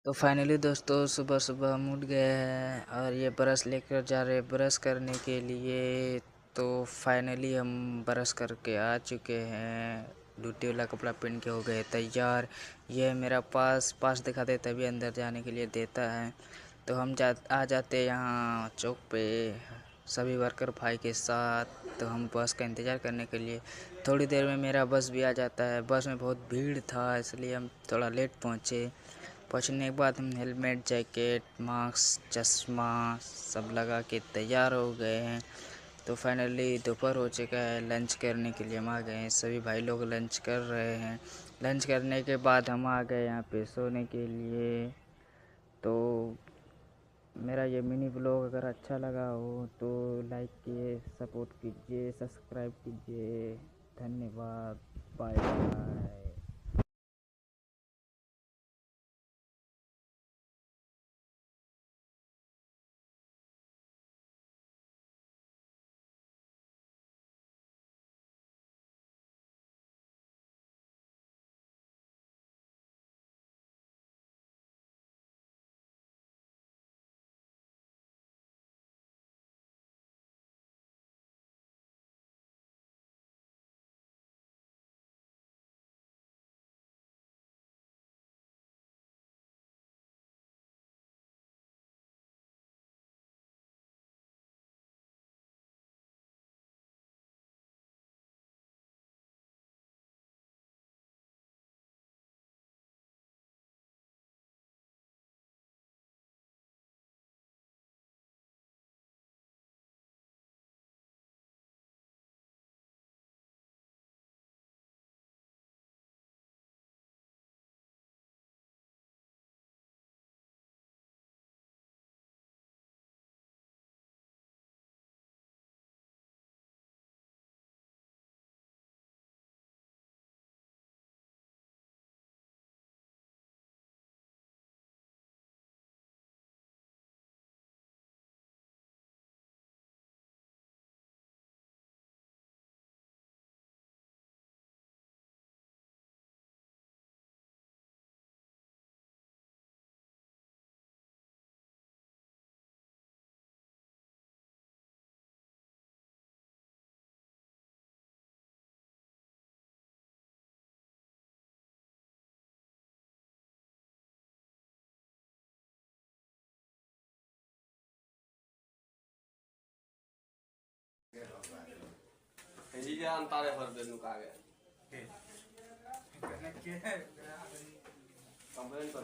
तो फाइनली दोस्तों सुबह सुबह हम उठ गए हैं और ये ब्रश लेकर जा रहे हैं ब्रश करने के लिए। तो फाइनली हम ब्रश करके आ चुके हैं, ड्यूटी वाला कपड़ा पहन के हो गए तैयार। ये मेरा पास दिखा दे तभी अंदर जाने के लिए देता है। तो हम आ जाते यहाँ चौक पे सभी वर्कर भाई के साथ। तो हम बस का इंतज़ार करने के लिए थोड़ी देर में मेरा बस भी आ जाता है। बस में बहुत भीड़ था इसलिए हम थोड़ा लेट पहुँचे। पहुँचने के बाद हम हेलमेट जैकेट मास्क चश्मा सब लगा के तैयार हो गए हैं। तो फाइनली दोपहर हो चुका है, लंच करने के लिए हम आ गए हैं। सभी भाई लोग लंच कर रहे हैं। लंच करने के बाद हम आ गए यहाँ पे सोने के लिए। तो मेरा ये मिनी ब्लॉग अगर अच्छा लगा हो तो लाइक कीजिए, सपोर्ट कीजिए, सब्सक्राइब कीजिए। धन्यवाद, बाय बाय। ये अंतारे भर दे नुका गया कंप्लेंट कर